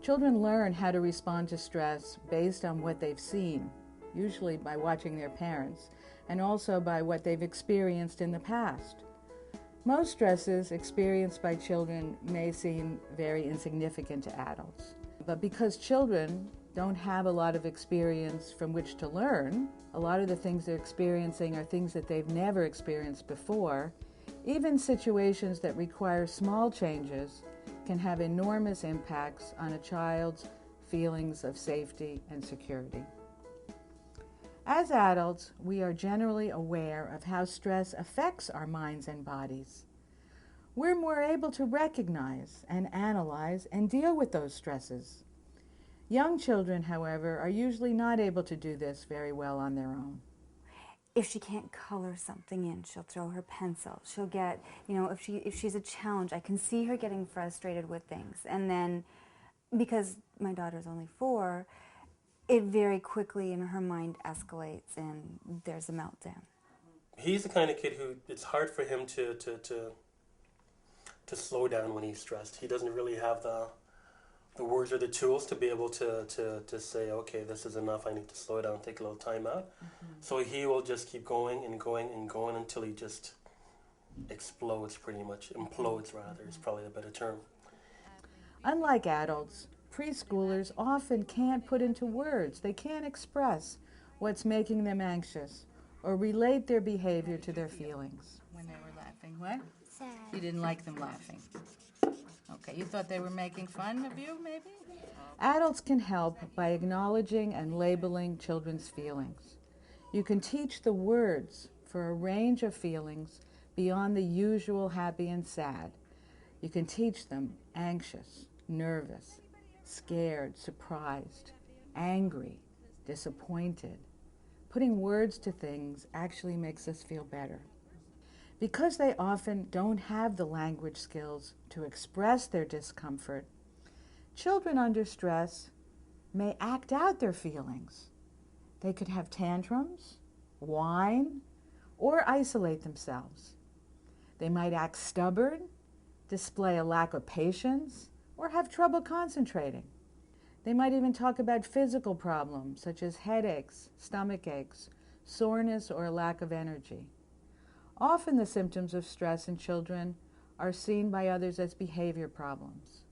Children learn how to respond to stress based on what they've seen, usually by watching their parents, and also by what they've experienced in the past. Most stresses experienced by children may seem very insignificant to adults, but because children don't have a lot of experience from which to learn, a lot of the things they're experiencing are things that they've never experienced before. Even situations that require small changes can have enormous impacts on a child's feelings of safety and security. As adults, we are generally aware of how stress affects our minds and bodies. We're more able to recognize and analyze and deal with those stresses. Young children, however, are usually not able to do this very well on their own. If she can't color something in, she'll throw her pencil. She'll get, if she's a challenge, I can see her getting frustrated with things. And then, because my daughter's only 4, it very quickly in her mind escalates and there's a meltdown. He's the kind of kid who, it's hard for him to slow down when he's stressed. He doesn't really have the words or the tools to be able to say, okay, this is enough, I need to slow down, take a little time out. So he will just keep going and going and going until he just explodes pretty much. Implodes, rather, is probably a better term. Unlike adults, preschoolers often can't put into words, they can't express what's making them anxious or relate their behavior to their feelings. When they were laughing, what? Sad. You didn't like them laughing. Okay, you thought they were making fun of you, maybe? Adults can help by acknowledging and labeling children's feelings. You can teach the words for a range of feelings beyond the usual happy and sad. You can teach them anxious, nervous, scared, surprised, angry, disappointed. Putting words to things actually makes us feel better. Because they often don't have the language skills to express their discomfort, children under stress may act out their feelings. They could have tantrums, whine, or isolate themselves. They might act stubborn, display a lack of patience, or have trouble concentrating. They might even talk about physical problems such as headaches, stomach aches, soreness, or a lack of energy. Often the symptoms of stress in children are seen by others as behavior problems.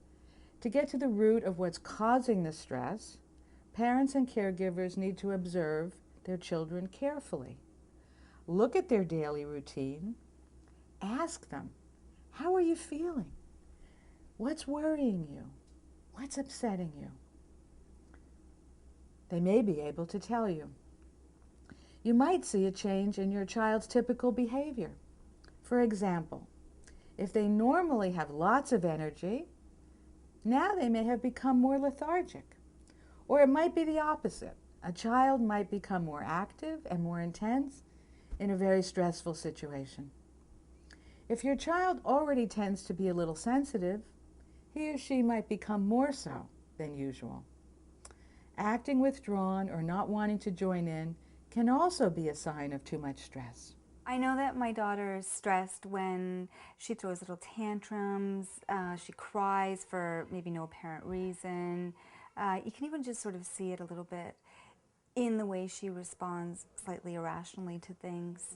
To get to the root of what's causing the stress, parents and caregivers need to observe their children carefully. Look at their daily routine. Ask them, how are you feeling? What's worrying you? What's upsetting you? They may be able to tell you. You might see a change in your child's typical behavior. For example, if they normally have lots of energy, now they may have become more lethargic. Or it might be the opposite. A child might become more active and more intense in a very stressful situation. If your child already tends to be a little sensitive, he or she might become more so than usual. Acting withdrawn or not wanting to join in can also be a sign of too much stress. I know that my daughter is stressed when she throws little tantrums, she cries for maybe no apparent reason. You can even just sort of see it a little bit in the way she responds slightly irrationally to things.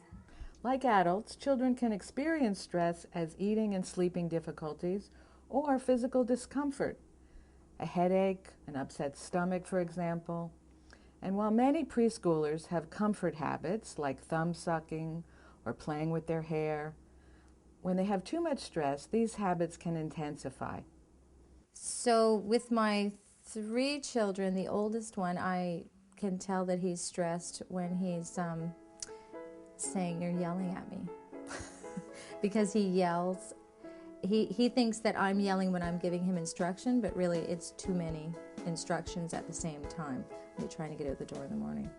Like adults, children can experience stress as eating and sleeping difficulties or physical discomfort. A headache, an upset stomach, for example. And while many preschoolers have comfort habits like thumb sucking or playing with their hair, when they have too much stress, these habits can intensify. So with my 3 children, the oldest one, I can tell that he's stressed when he's saying, "You're yelling at me." Because he yells. He thinks that I'm yelling when I'm giving him instruction, but really it's too many instructions at the same time when you're trying to get out the door in the morning.